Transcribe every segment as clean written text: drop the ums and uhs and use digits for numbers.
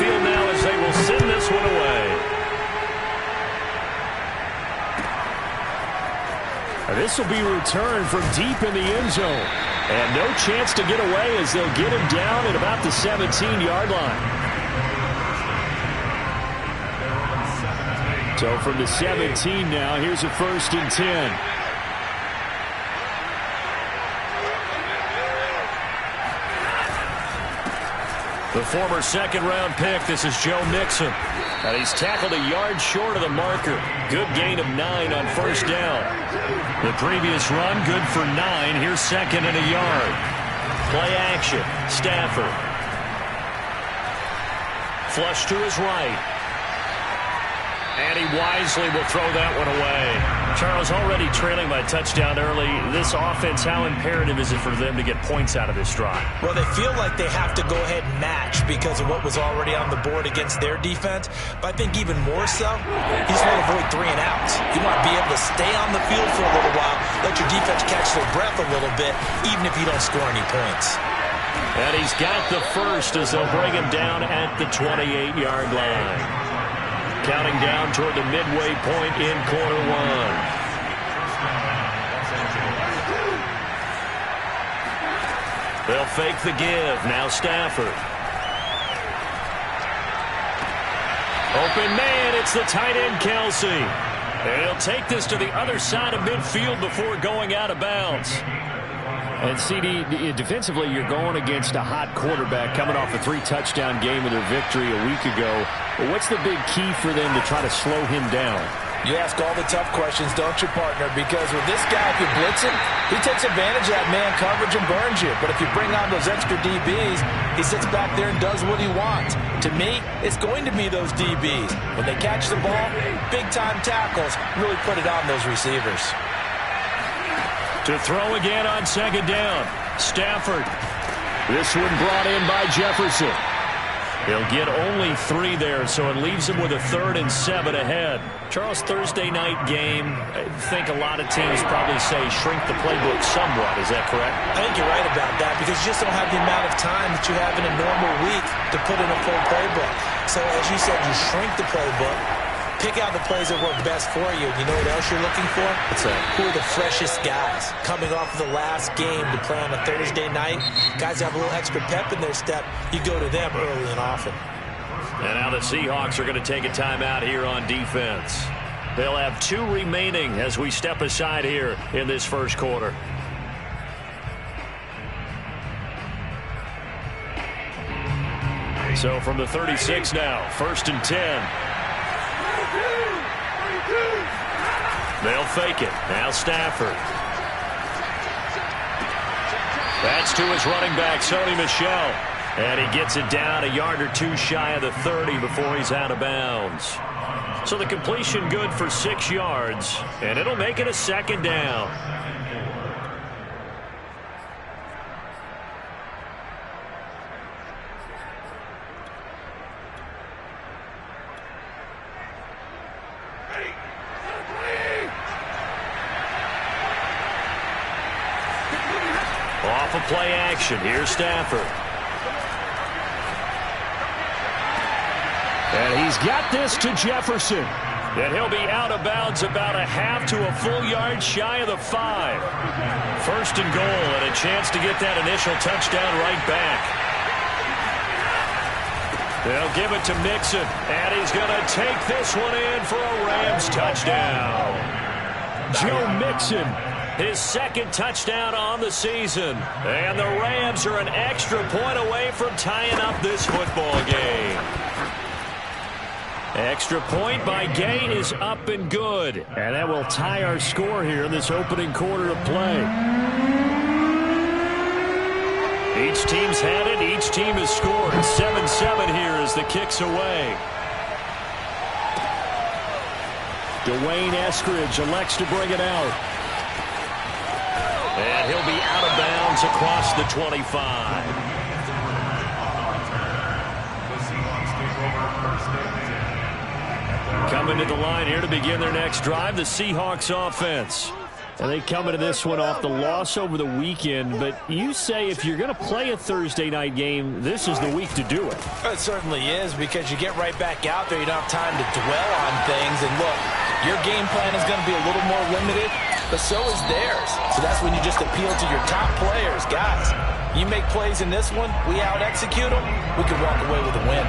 field now as they will send this one away. This will be returned from deep in the end zone. And no chance to get away as they'll get him down at about the 17-yard line. So from the 17 now, here's a 1st and 10. The former second-round pick, this is Joe Mixon. And he's tackled a yard short of the marker. Good gain of 9 on 1st down. The previous run, good for 9. Here's 2nd and a yard. Play action. Stafford. Flush to his right. And he wisely will throw that one away. Charles, already trailing by a touchdown early. This offense, how imperative is it for them to get points out of this drive? Well, they feel like they have to go ahead and match because of what was already on the board against their defense. But I think even more so, you just want to avoid 3 and outs. You want to be able to stay on the field for a little while, let your defense catch their breath a little bit, even if you don't score any points. And he's got the first as they'll bring him down at the 28-yard line. Counting down toward the midway point in quarter 1. They'll fake the give. Now Stafford. Open man. It's the tight end, Kelsey. And he'll take this to the other side of midfield before going out of bounds. And CD, defensively, you're going against a hot quarterback coming off a 3-touchdown game with their victory a week ago. But what's the big key for them to try to slow him down? You ask all the tough questions, don't you, partner? Because with this guy, if you blitz him, he takes advantage of that man coverage and burns you. But if you bring on those extra DBs, he sits back there and does what he wants. To me, it's going to be those DBs. When they catch the ball, big-time tackles really put it on those receivers. To throw again on 2nd down. Stafford. This one brought in by Jefferson. He'll get only 3 there, so it leaves him with a 3rd and 7 ahead. Charles, Thursday night game, I think a lot of teams probably say shrink the playbook somewhat. Is that correct? I think you're right about that because you just don't have the amount of time that you have in a normal week to put in a full playbook. So as you said, you shrink the playbook. Pick out the plays that work best for you. You know what else you're looking for? What's that? Who are the freshest guys coming off of the last game to play on a Thursday night? Guys have a little extra pep in their step. You go to them early and often. And now the Seahawks are going to take a timeout here on defense. They'll have 2 remaining as we step aside here in this first quarter. So from the 36 now, 1st and 10. They'll fake it. Now Stafford. That's to his running back, Sony Michel. And he gets it down a yard or 2 shy of the 30 before he's out of bounds. So the completion good for 6 yards, and it'll make it a 2nd down. Off of play action. Here's Stafford. And he's got this to Jefferson. And he'll be out of bounds about a half to a full yard shy of the 5. 1st and goal and a chance to get that initial touchdown right back. They'll give it to Mixon. And he's going to take this one in for a Rams touchdown. Joe Mixon. His 2nd touchdown on the season. And the Rams are an extra point away from tying up this football game. Extra point by Gay is up and good. And that will tie our score here in this opening quarter of play. Each team's had it. Each team has scored. 7-7 here as the kick's away. Dwayne Eskridge elects to bring it out. And he'll be out of bounds across the 25. Coming to the line here to begin their next drive, the Seahawks offense. And they come into this one off the loss over the weekend, but you say if you're going to play a Thursday night game, this is the week to do it. It certainly is, because you get right back out there. You don't have time to dwell on things. And look, your game plan is going to be a little more limited, but so is theirs. So that's when you just appeal to your top players. Guys, you make plays in this one, we out-execute them, we can walk away with a win.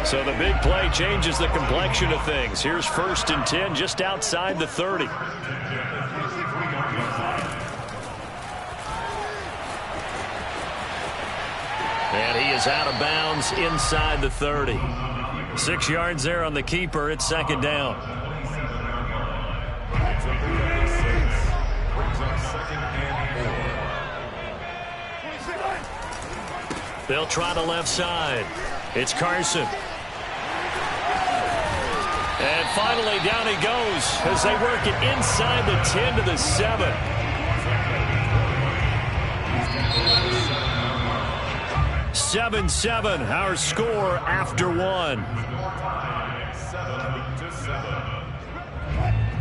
So the big play changes the complexion of things. Here's 1st and 10 just outside the 30. And he is out of bounds inside the 30. 6 yards there on the keeper. It's 2nd down. They'll try the left side. It's Carson. And finally down he goes as they work it inside the 10 to the 7. Seven, our score after 1.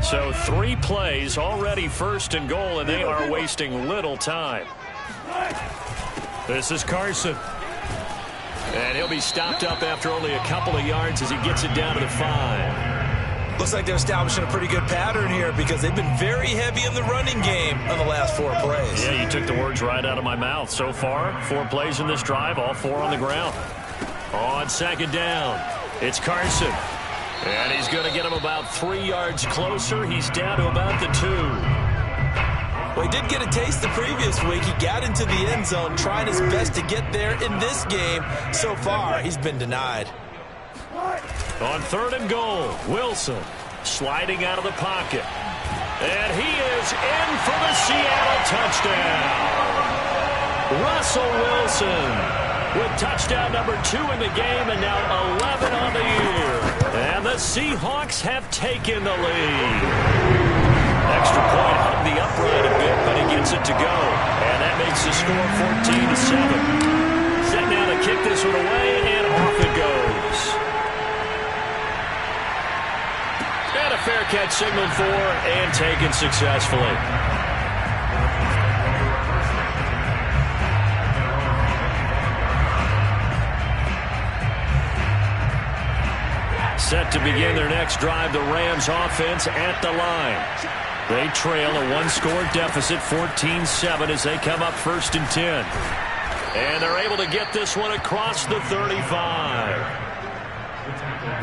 So 3 plays, already 1st and goal, and they are wasting little time. This is Carson. And he'll be stopped up after only a couple of yards as he gets it down to the 5. Looks like they're establishing a pretty good pattern here, because they've been very heavy in the running game on the last 4 plays. Yeah, you took the words right out of my mouth. So far, 4 plays in this drive, all 4 on the ground. On 2nd down, it's Carson. And he's going to get him about 3 yards closer. He's down to about the 2. Well, he did get a taste the previous week. He got into the end zone, trying his best to get there in this game. So far, he's been denied. On 3rd and goal, Wilson sliding out of the pocket. And he is in for the Seattle touchdown. Russell Wilson with touchdown number 2 in the game, and now 11 on the year. And the Seahawks have taken the lead. Extra point hugged the upright a bit, but he gets it to go. And that makes the score 14-7. Set now to kick this one away, and off it goes. And a fair catch signaled for and taken successfully. Set to begin their next drive, the Rams offense at the line. They trail a 1-score deficit, 14-7, as they come up 1st and 10. And they're able to get this one across the 35.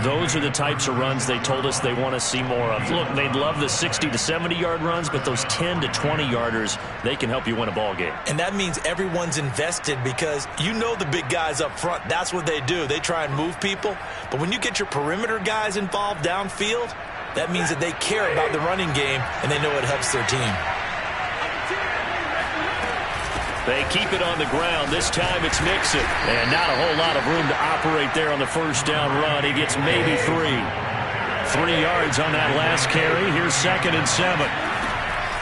Those are the types of runs they told us they want to see more of. Look, they'd love the 60 to 70-yard runs, but those 10 to 20-yarders, they can help you win a ball game. And that means everyone's invested, because you know the big guys up front, that's what they do. They try and move people. But when you get your perimeter guys involved downfield, that means that they care about the running game, and they know it helps their team. They keep it on the ground. This time it's Mixon. And not a whole lot of room to operate there on the 1st down run. He gets maybe 3. 3 yards on that last carry. Here's 2nd and 7.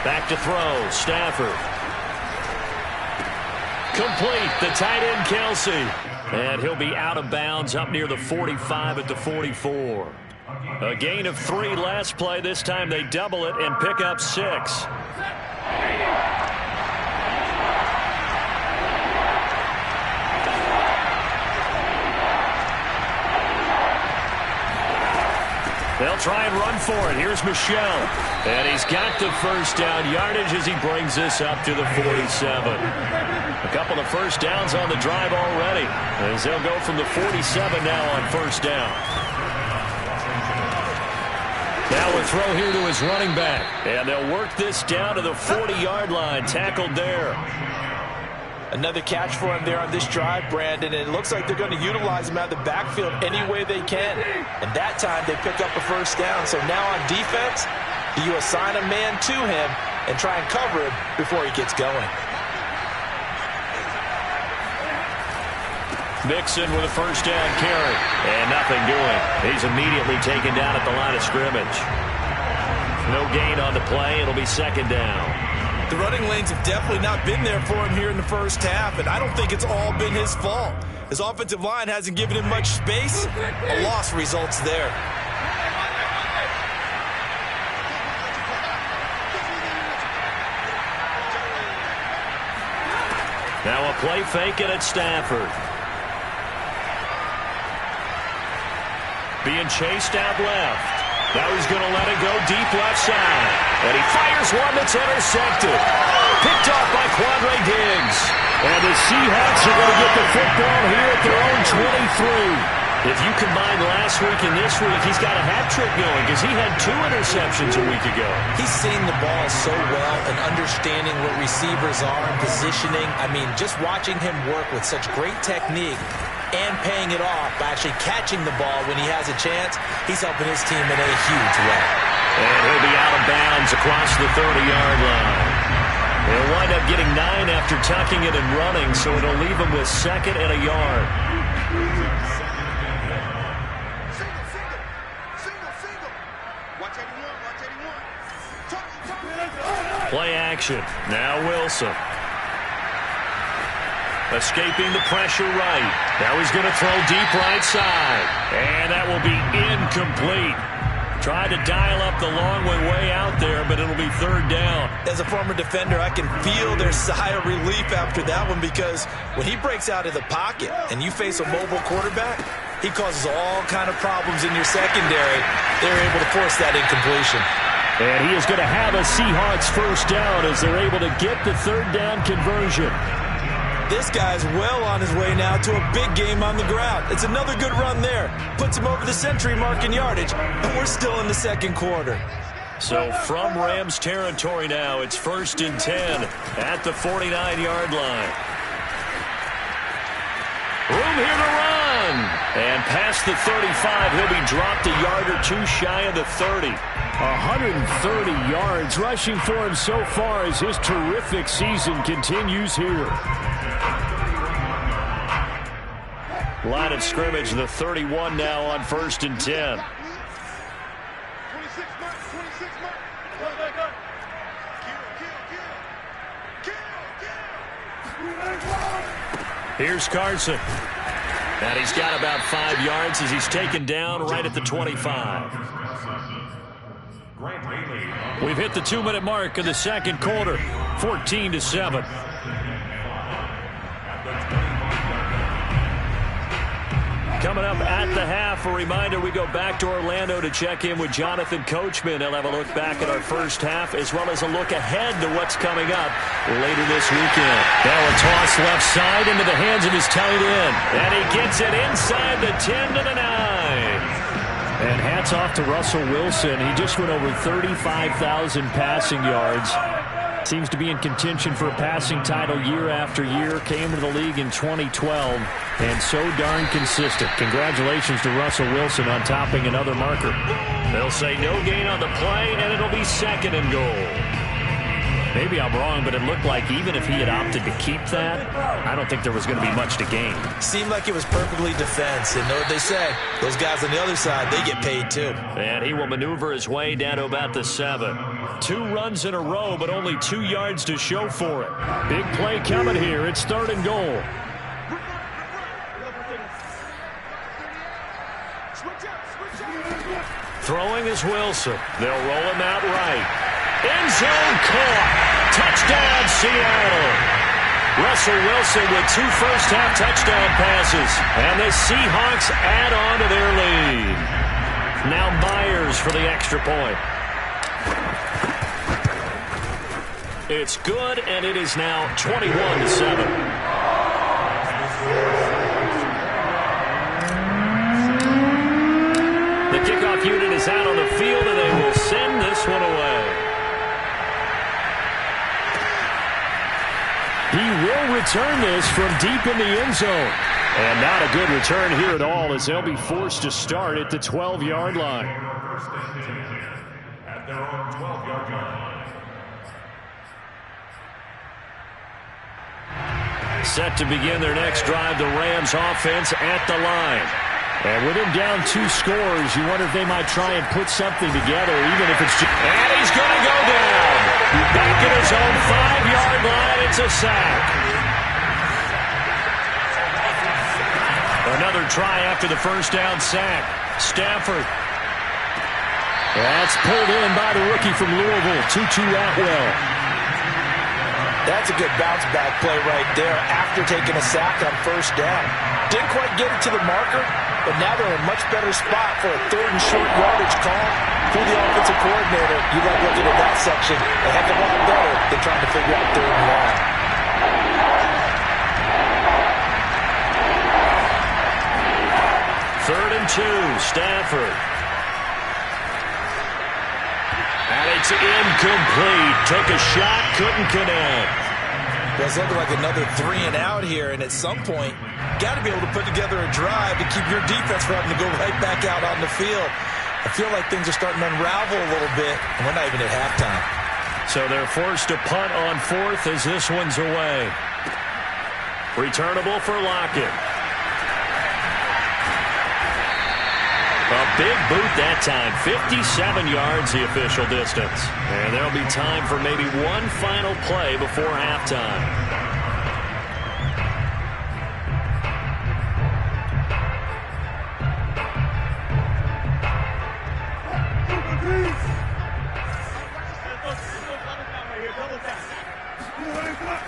Back to throw. Stafford. Complete. The tight end, Kelsey. And he'll be out of bounds up near the 45 at the 44. A gain of 3 last play. This time they double it and pick up 6. They'll try and run for it. Here's Michel. And he's got the 1st down yardage as he brings this up to the 47. A couple of 1st downs on the drive already, as they'll go from the 47 now on 1st down. Now a throw here to his running back. And they'll work this down to the 40-yard line. Tackled there. Another catch for him there on this drive, Brandon, and it looks like they're going to utilize him out of the backfield any way they can. And that time they pick up a 1st down. So now on defense, do you assign a man to him and try and cover him before he gets going? Mixon with a 1st down carry. And nothing doing. He's immediately taken down at the line of scrimmage. No gain on the play. It'll be 2nd down. The running lanes have definitely not been there for him here in the 1st half, and I don't think it's all been his fault. His offensive line hasn't given him much space. A loss results there. Now a play fake it at Stafford. Being chased out left. Now he's going to let it go deep left side. And he fires one that's intercepted. Picked off by Quandre Diggs. And the Seahawks are going to get the football here at their own 23. If you combine last week and this week, he's got a hat trick going because he had 2 interceptions a week ago. He's seeing the ball so well and understanding what receivers are and positioning. I mean, just watching him work with such great technique and paying it off by actually catching the ball when he has a chance, he's helping his team in a huge way. And he'll be out of bounds across the 30-yard line. He'll wind up getting 9 after tucking it and running, so it'll leave him with 2nd and a yard. Play action. Now Wilson. Escaping the pressure right. Now he's going to throw deep right side. And that will be incomplete. Tried to dial up the long way out there, but it'll be 3rd down. As a former defender, I can feel their sigh of relief after that one because when he breaks out of the pocket and you face a mobile quarterback, he causes all kind of problems in your secondary. They're able to force that incompletion. And he is going to have a Seahawks 1st down as they're able to get the 3rd down conversion. This guy's well on his way now to a big game on the ground. It's another good run there. Puts him over the century mark in yardage, and we're still in the 2nd quarter. So from Rams territory now, it's 1st and 10 at the 49-yard line. Room here to run. And past the 35, he'll be dropped a yard or 2 shy of the 30. 130 yards rushing for him so far as his terrific season continues here. Line of scrimmage, the 31 now on 1st and 10. Here's Carson. And he's got about 5 yards as he's taken down right at the 25. We've hit the 2-minute mark of the 2nd quarter, 14-7. Coming up at the half, a reminder, we go back to Orlando to check in with Jonathan Coachman. He'll have a look back at our 1st half as well as a look ahead to what's coming up later this weekend. Now a toss left side into the hands of his tight end. And he gets it inside the 10 to the 9. And hats off to Russell Wilson. He just went over 35,000 passing yards. Seems to be in contention for a passing title year after year. Came to the league in 2012 and so darn consistent. Congratulations to Russell Wilson on topping another marker. They'll say no gain on the play, and it'll be 2nd and goal. Maybe I'm wrong, but it looked like even if he had opted to keep that, I don't think there was going to be much to gain. Seemed like it was perfectly defense. And know what they say, those guys on the other side, they get paid too. And he will maneuver his way down to about the 7. 2 runs in a row, but only 2 yards to show for it. Big play coming here. It's 3rd and goal. Throwing is Wilson. They'll roll him out right. End zone caught. Touchdown, Seattle. Russell Wilson with 2 first-half touchdown passes. And the Seahawks add on to their lead. Now Myers for the extra point. It's good, and it is now 21-7. The kickoff unit is out on the field, and they will send this one away. He will return this from deep in the end zone. And not a good return here at all as they'll be forced to start at the 12-yard line. At their own 12-yard line. Set to begin their next drive, the Rams offense at the line. And with him down 2 scores, you wonder if they might try and put something together, even if it's just... And he's going to go down. Back at his own 5-yard line, it's a sack. Another try after the first down sack. Stafford. That's pulled in by the rookie from Louisville, Tutu Atwell. That's a good bounce-back play right there after taking a sack on first down. Didn't quite get it to the marker, but now they're in a much better spot for a 3rd and short yardage call. For the offensive coordinator, you like looking at that section a heck of a lot better than trying to figure out 3rd and long. Third and 2, Stafford. And it's incomplete. Took a shot, couldn't connect. It's looking like another 3 and out here, and at some point, got to be able to put together a drive to keep your defense from having to go right back out on the field. I feel like things are starting to unravel a little bit, and we're not even at halftime. So they're forced to punt on 4th as this one's away. Returnable for Lockett. A big boot that time. 57 yards the official distance. And there'll be time for maybe one final play before halftime.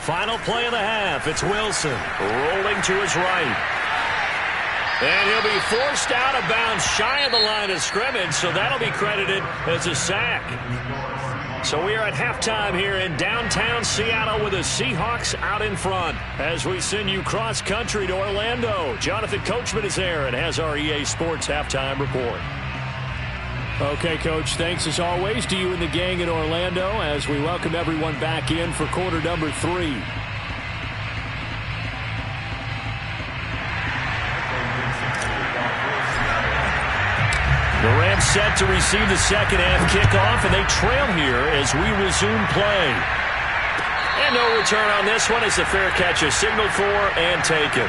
Final play of the half. It's Wilson rolling to his right. And he'll be forced out of bounds shy of the line of scrimmage, so that'll be credited as a sack. So we are at halftime here in downtown Seattle with the Seahawks out in front. As we send you cross-country to Orlando, Jonathan Coachman is there and has our EA Sports halftime report. Okay, Coach, thanks as always to you and the gang in Orlando as we welcome everyone back in for quarter number 3. The Rams set to receive the second half kickoff, and they trail here as we resume play. And no return on this one as the fair catch is signaled for and taken.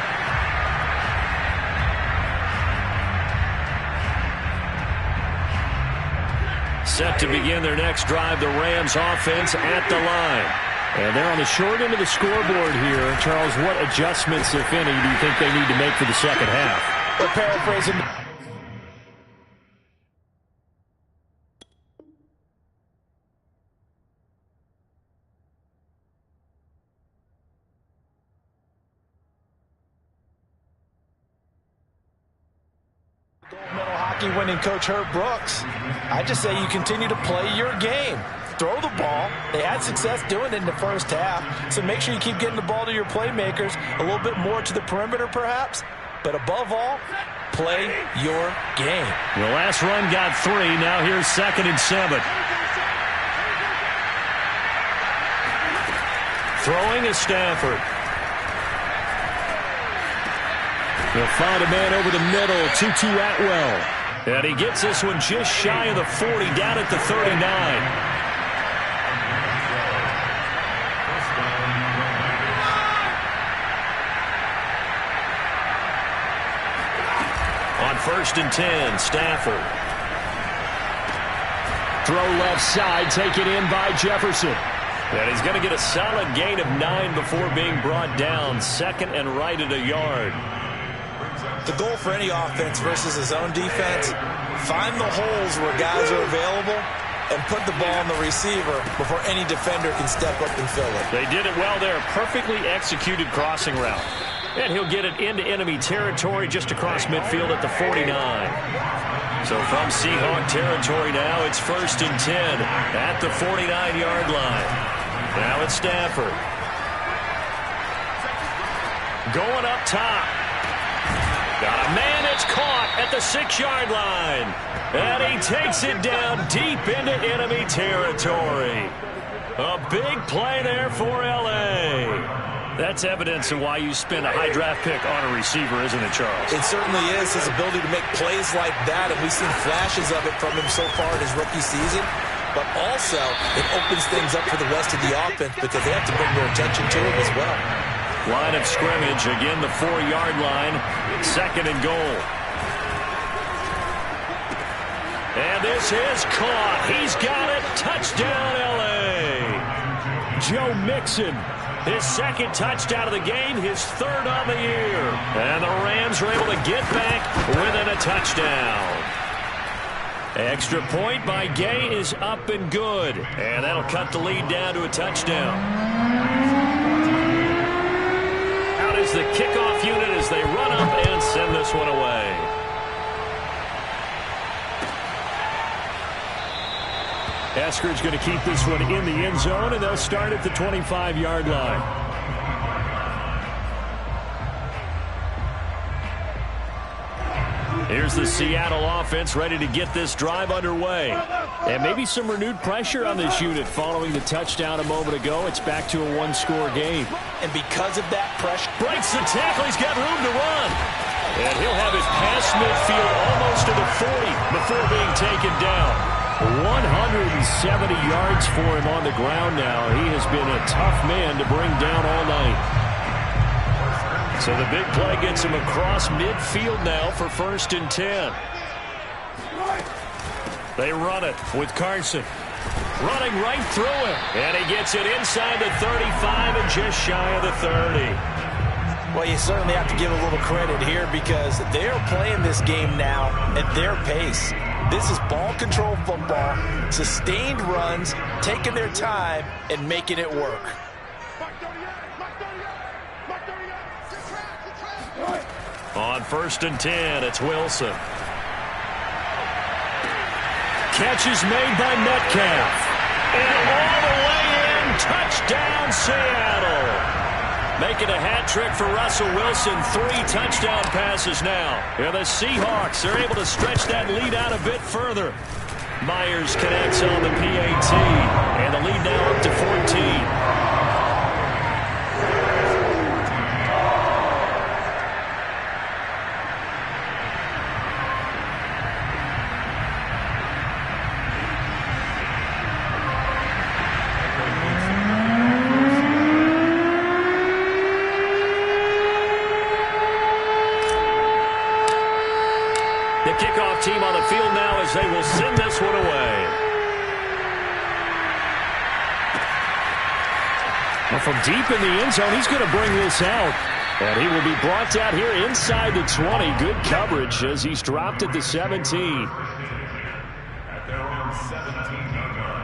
Set to begin their next drive, the Rams offense at the line. And they're on the short end of the scoreboard here. Charles, what adjustments, if any, do you think they need to make for the second half? We're paraphrasing. Winning coach Herb Brooks. I just say you continue to play your game. Throw the ball. They had success doing it in the first half, so make sure you keep getting the ball to your playmakers, a little bit more to the perimeter perhaps, but above all, play your game. The last run got 3. Now here's 2nd and 7. Throwing is Stafford. They'll find a man over the middle, Tutu Atwell. And he gets this one just shy of the 40, down at the 39. On 1st and 10, Stafford. Throw left side, taken in by Jefferson. And he's going to get a solid gain of 9 before being brought down. 2nd and right at a yard. The goal for any offense versus his own defense, find the holes where guys are available and put the ball on the receiver before any defender can step up and fill it. They did it well there. Perfectly executed crossing route. And he'll get it into enemy territory just across midfield at the 49. So from Seahawk territory now, it's 1st and 10 at the 49-yard line. Now it's Stafford. Going up top. Got a man that's caught at the 6-yard line. And he takes it down deep into enemy territory. A big play there for L.A. That's evidence of why you spend a high draft pick on a receiver, isn't it, Charles? It certainly is. His ability to make plays like that, and we've seen flashes of it from him so far in his rookie season. But also, it opens things up for the rest of the offense because they have to bring their attention to him as well. Line of scrimmage, again the 4-yard line, 2nd and goal. And this is caught. He's got it. Touchdown, L.A. Joe Mixon, his 2nd touchdown of the game, his 3rd on the year. And the Rams are able to get back within a touchdown. Extra point by Gay is up and good. And that'll cut the lead down to a touchdown. as they run up and send this one away. Eskridge going to keep this one in the end zone, and they'll start at the 25-yard line. Here's the Seattle offense ready to get this drive underway. And maybe some renewed pressure on this unit following the touchdown a moment ago. It's back to a one-score game. And because of that pressure, breaks the tackle. He's got room to run. And he'll have it past midfield almost to the 40 before being taken down. 170 yards for him on the ground now. He has been a tough man to bring down all night. So the big play gets him across midfield now for 1st and 10. They run it with Carson. Running right through him. And he gets it inside the 35 and just shy of the 30. Well, you certainly have to give a little credit here because they're playing this game now at their pace. This is ball control football, sustained runs, taking their time and making it work. On 1st and 10, it's Wilson. Catch is made by Metcalf. And all the way in, touchdown Seattle. Making a hat trick for Russell Wilson. 3 touchdown passes now. And the Seahawks are able to stretch that lead out a bit further. Myers connects on the PAT. And the lead now up to 14. Kickoff team on the field now as they will send this one away. Well, from deep in the end zone, he's going to bring this out. And he will be brought down here inside the 20. Good coverage as he's dropped at the 17. At their own 17-yard line.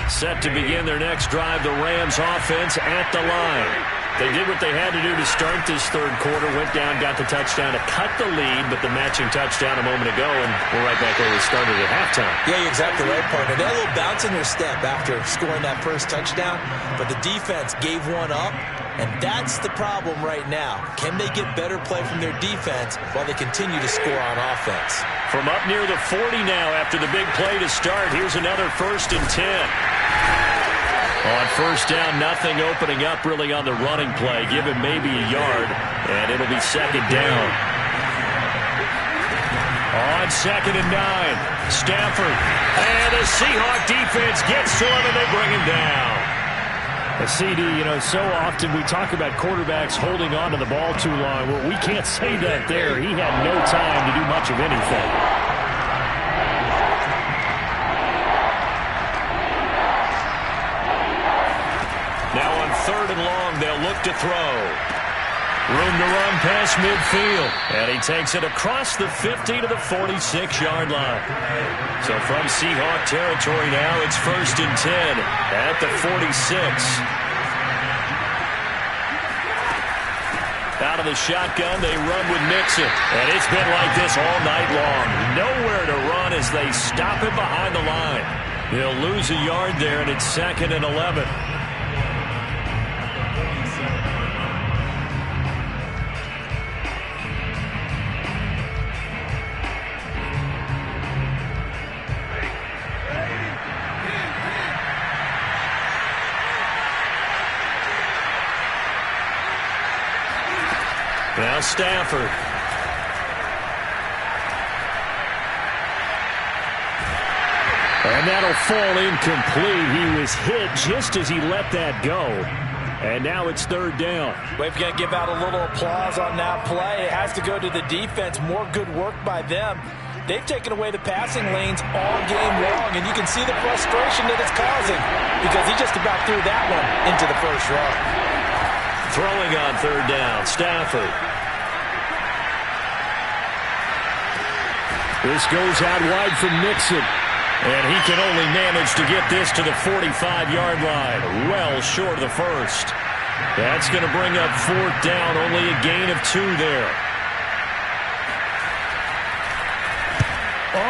Set to begin their next drive, the Rams offense at the line. They did what they had to do to start this third quarter, went down, got the touchdown to cut the lead, but the matching touchdown a moment ago, and we're right back where we started at halftime. Yeah, you're exactly right, partner. They had a little bounce in their step after scoring that first touchdown, but the defense gave one up, and that's the problem right now. Can they get better play from their defense while they continue to score on offense? From up near the 40 now after the big play to start, here's another 1st and 10. On 1st down, nothing opening up really on the running play. Give him maybe a yard, and it'll be 2nd down. On 2nd and 9, Stafford. And the Seahawk defense gets to him, and they bring him down. A CD, you know, so often we talk about quarterbacks holding on to the ball too long. Well, we can't say that there. He had no time to do much of anything. Now on 3rd and long, they'll look to throw. Room to run past midfield. And he takes it across the 50 to the 46-yard line. So from Seahawk territory now, it's 1st and 10 at the 46. Out of the shotgun, they run with Mixon. And it's been like this all night long. Nowhere to run as they stop him behind the line. He'll lose a yard there, and it's 2nd and 11. Now Stafford. And that'll fall incomplete. He was hit just as he let that go. And now it's 3rd down. We've got to give out a little applause on that play. It has to go to the defense. More good work by them. They've taken away the passing lanes all game long, and you can see the frustration that it's causing because he just about threw that one into the first row. Throwing on third down, Stafford. This goes out wide from Mixon. And he can only manage to get this to the 45-yard line. Well short of the first. That's going to bring up fourth down. Only a gain of 2 there.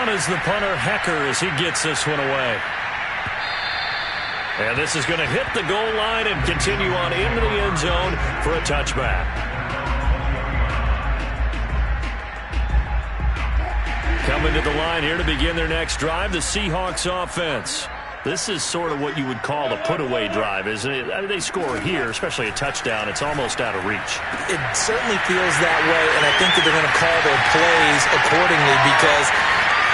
On is the punter, Hecker, as he gets this one away. And this is going to hit the goal line and continue on into the end zone for a touchback. Coming to the line here to begin their next drive, the Seahawks offense. This is sort of what you would call a put-away drive, isn't it? I mean, they score here, especially a touchdown. It's almost out of reach. It certainly feels that way, and I think that they're going to call their plays accordingly because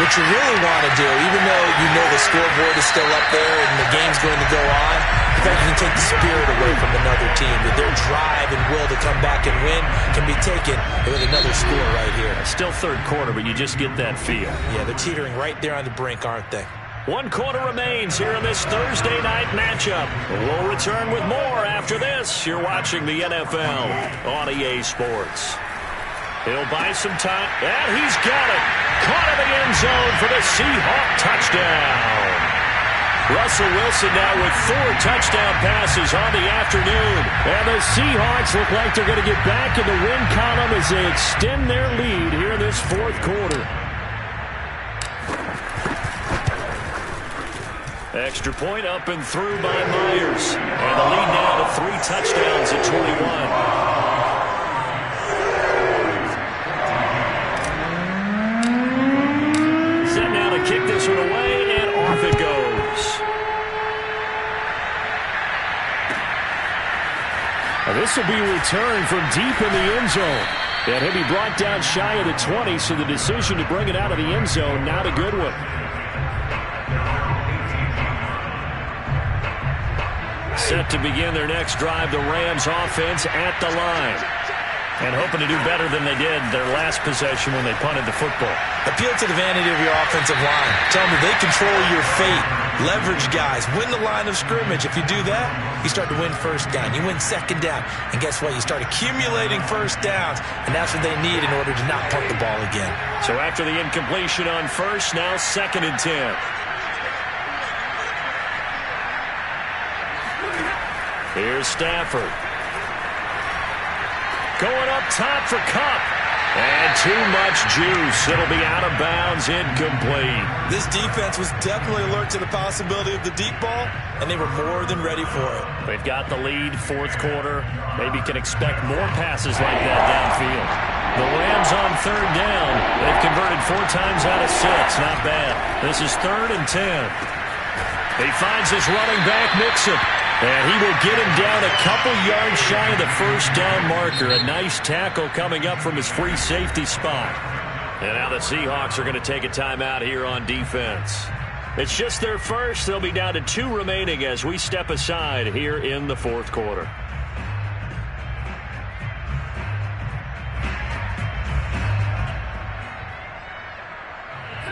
what you really want to do, even though you know the scoreboard is still up there and the game's going to go on, in fact, you can take the spirit away from another team. That their drive and will to come back and win can be taken with another score right here. Still third quarter, but you just get that feel. Yeah, they're teetering right there on the brink, aren't they? 1 quarter remains here in this Thursday night matchup. We'll return with more after this. You're watching the NFL on EA Sports. He'll buy some time, and he's got it. Caught in the end zone for the Seahawk touchdown. Russell Wilson now with 4 touchdown passes on the afternoon. And the Seahawks look like they're going to get back in the win column as they extend their lead here in this fourth quarter. Extra point up and through by Myers. And the lead now to 3 touchdowns at 21. Kick this one away, and off it goes. Now this will be returned from deep in the end zone. And he'll be brought down shy of the 20, so the decision to bring it out of the end zone, not a good one. Set to begin their next drive, the Rams offense at the line. And hoping to do better than they did their last possession when they punted the football. Appeal to the vanity of your offensive line. Tell them they control your fate. Leverage guys. Win the line of scrimmage. If you do that, you start to win first down. You win second down. And guess what? You start accumulating first downs. And that's what they need in order to not punt the ball again. So after the incompletion on first, now 2nd and 10. Here's Stafford. Going up top for Kupp. And too much juice. It'll be out of bounds, incomplete. This defense was definitely alert to the possibility of the deep ball, and they were more than ready for it. They've got the lead, fourth quarter. Maybe can expect more passes like that downfield. The Rams on third down. They've converted 4 times out of 6. Not bad. This is 3rd and 10. He finds his running back, Mixon. And he will get him down a couple yards shy of the first down marker. A nice tackle coming up from his free safety spot. And now the Seahawks are going to take a timeout here on defense. It's just their first. They'll be down to 2 remaining as we step aside here in the fourth quarter.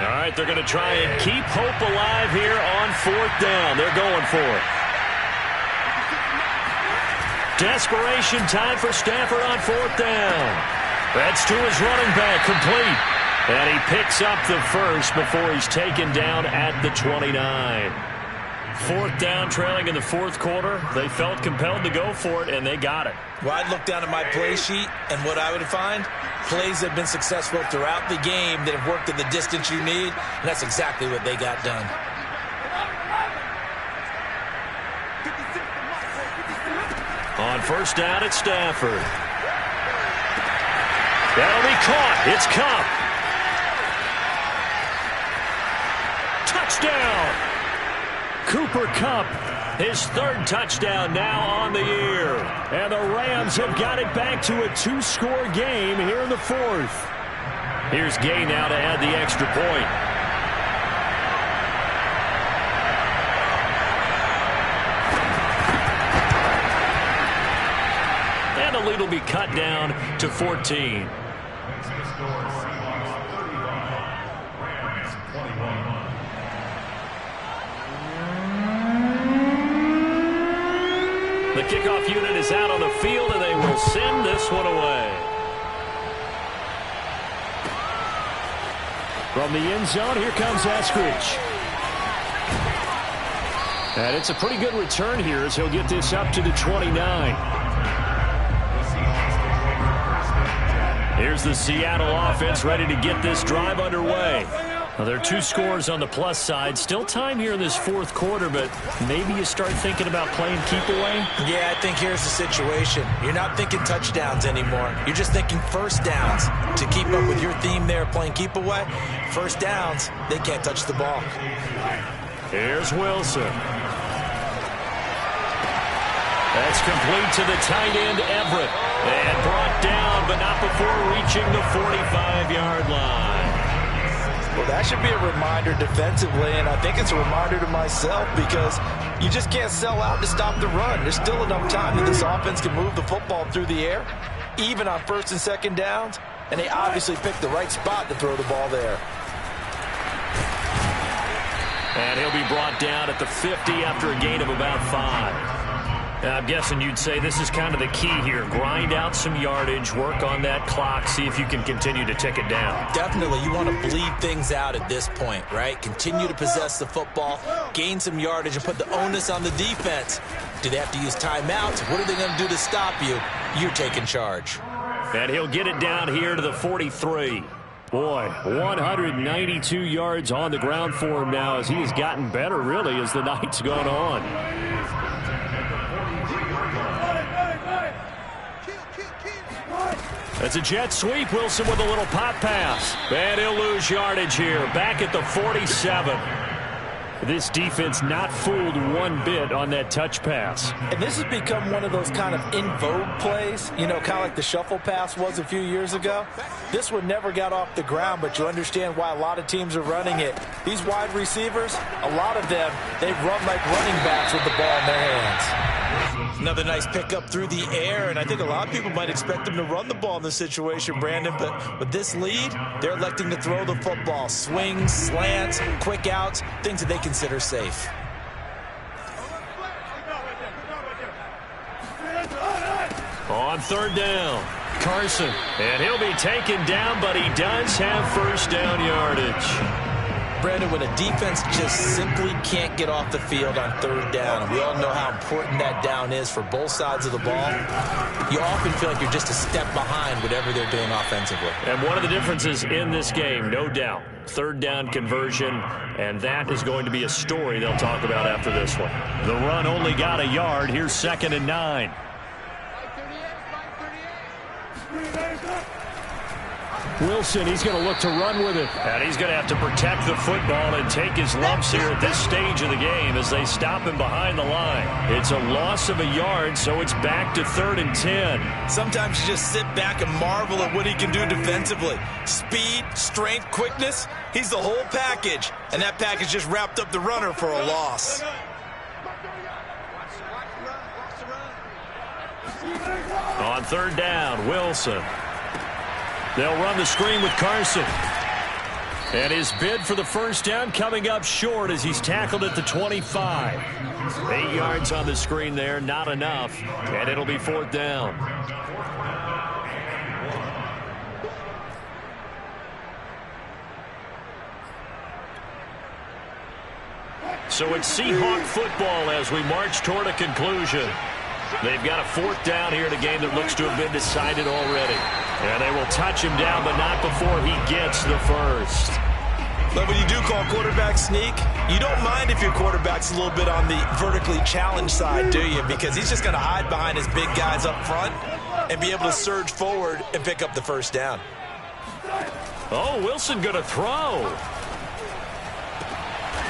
All right, they're going to try and keep hope alive here on 4th down. They're going for it. Desperation time for Stafford on 4th down. That's to his running back, complete. And he picks up the first before he's taken down at the 29. 4th down, trailing in the fourth quarter. They felt compelled to go for it, and they got it. Well, I'd look down at my play sheet, and what I would find, plays that have been successful throughout the game that have worked at the distance you need, and that's exactly what they got done. On 1st down, it's Stafford. That'll be caught. It's Kupp. Touchdown! Cooper Kupp, his 3rd touchdown now on the year. And the Rams have got it back to a 2-score game here in the 4th. Here's Gay now to add the extra point. And the lead will be cut down to 14. The kickoff unit is out on the field, and they will send this one away. From the end zone, here comes Eskridge. And it's a pretty good return here as he'll get this up to the 29. Here's the Seattle offense ready to get this drive underway. Well, there are 2 scores on the plus side. Still time here in this fourth quarter, but maybe you start thinking about playing keep away? Yeah, I think here's the situation. You're not thinking touchdowns anymore. You're just thinking first downs. To keep up with your theme there, playing keep away, first downs, they can't touch the ball. Here's Wilson. That's complete to the tight end, Everett. And brought down, but not before reaching the 45-yard line. Well, that should be a reminder defensively, and I think it's a reminder to myself because you just can't sell out to stop the run. There's still enough time that this offense can move the football through the air, even on first and second downs, and they obviously picked the right spot to throw the ball there. And he'll be brought down at the 50 after a gain of about 5. I'm guessing you'd say this is kind of the key here. Grind out some yardage, work on that clock, see if you can continue to tick it down. Definitely. You want to bleed things out at this point, right? Continue to possess the football, gain some yardage, and put the onus on the defense. Do they have to use timeouts? What are they going to do to stop you? You're taking charge. And he'll get it down here to the 43. Boy, 192 yards on the ground for him now as he has gotten better, really, as the night's gone on. It's a jet sweep. Wilson with a little pop pass. And he'll lose yardage here. Back at the 47. This defense not fooled one bit on that touch pass. And this has become one of those kind of in vogue plays, you know, kind of like the shuffle pass was a few years ago. This one never got off the ground, but you understand why a lot of teams are running it. These wide receivers, a lot of them, they run like running backs with the ball in their hands. Another nice pickup through the air, and I think a lot of people might expect them to run the ball in this situation, Brandon, but with this lead, they're electing to throw the football. Swings, slants, quick outs, things that they consider safe. On third down, Carson. And he'll be taken down, but he does have first down yardage. Brandon, when a defense just simply can't get off the field on third down, and we all know how important that down is for both sides of the ball, you often feel like you're just a step behind whatever they're doing offensively. And one of the differences in this game, no doubt, third down conversion, and that is going to be a story they'll talk about after this one. The run only got a yard. Here's 2nd and 9. Wilson, he's going to look to run with it. And he's going to have to protect the football and take his lumps here at this stage of the game as they stop him behind the line. It's a loss of a yard, so it's back to 3rd and 10. Sometimes you just sit back and marvel at what he can do defensively. Speed, strength, quickness, he's the whole package. And that package just wrapped up the runner for a loss. On third down, Wilson. They'll run the screen with Carson. And his bid for the first down coming up short as he's tackled at the 25. 8 yards on the screen there, not enough. And it'll be 4th down. So it's Seahawk football as we march toward a conclusion. They've got a 4th down here in a game that looks to have been decided already. And they will touch him down, but not before he gets the first. But when you do call quarterback sneak, you don't mind if your quarterback's a little bit on the vertically challenged side, do you? Because he's just going to hide behind his big guys up front and be able to surge forward and pick up the first down. Oh, Wilson going to throw.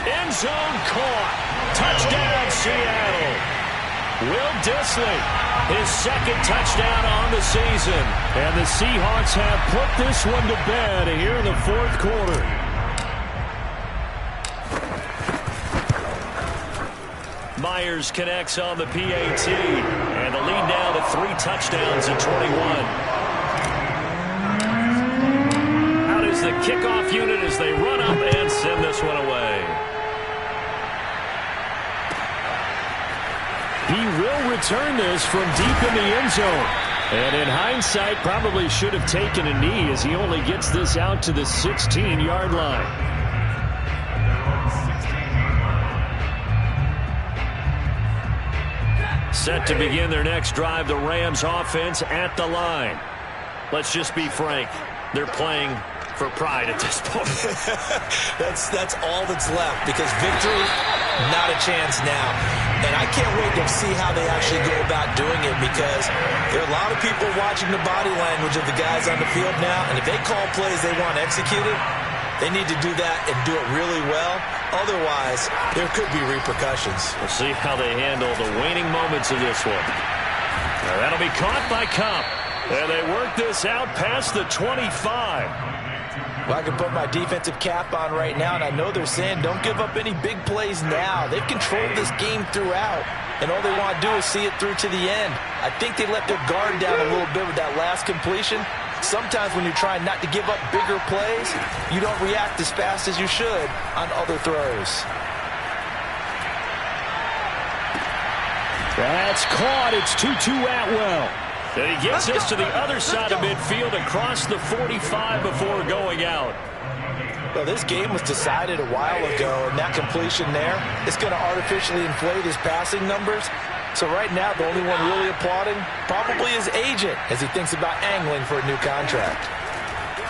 End zone caught. Touchdown, Seattle. Will Dissly, his 2nd touchdown on the season. And the Seahawks have put this one to bed here in the 4th quarter. Myers connects on the PAT. And the lead now to 3 touchdowns at 21. Out is the kickoff unit as they run up and send this one away. He will return this from deep in the end zone. And in hindsight, probably should have taken a knee as he only gets this out to the 16-yard line. Set to begin their next drive, the Rams offense at the line. Let's just be frank. They're playing for pride at this point. That's all that's left, because victory, not a chance now. And I can't wait to see how they actually go about doing it, because there are a lot of people watching the body language of the guys on the field now, and if they call plays they want executed, they need to do that and do it really well. Otherwise, there could be repercussions. We'll see how they handle the waning moments of this one. Now, that'll be caught by Cup. And they work this out past the 25. Well, I can put my defensive cap on right now, and I know they're saying don't give up any big plays now. They've controlled this game throughout, and all they want to do is see it through to the end. I think they let their guard down a little bit with that last completion. Sometimes when you're trying not to give up bigger plays, you don't react as fast as you should on other throws. That's caught. It's Tutu Atwell. And he gets this to the other side of midfield across the 45 before going out. Well, this game was decided a while ago, and that completion there is going to artificially inflate his passing numbers. So right now, the only one really applauding probably his agent as he thinks about angling for a new contract.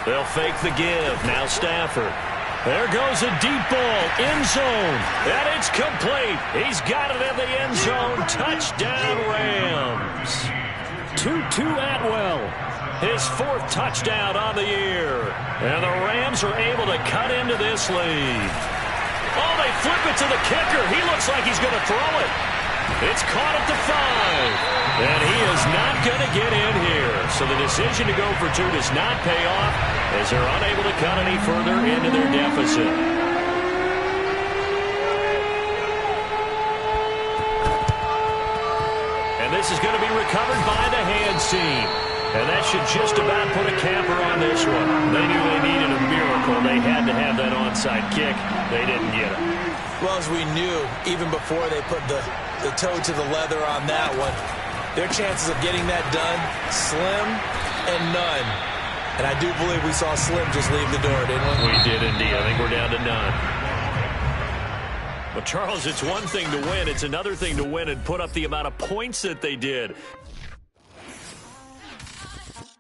They'll fake the give. Now Stafford. There goes a deep ball, end zone, and it's complete. He's got it in the end zone. Touchdown, Rams. Tutu Atwell. His fourth touchdown on the year. And the Rams are able to cut into this lead. Oh, they flip it to the kicker. He looks like he's going to throw it. It's caught at the 5. And he is not going to get in here. So the decision to go for two does not pay off as they're unable to cut any further into their deficit. This is going to be recovered by the hands team. And that should just about put a capper on this one. They knew they needed a miracle. They had to have that onside kick. They didn't get it. Well, as we knew, even before they put the toe to the leather on that one, their chances of getting that done, slim and none. And I do believe we saw Slim just leave the door, didn't we? We did indeed. I think we're down to none. Well, Charles, it's one thing to win. It's another thing to win and put up the amount of points that they did.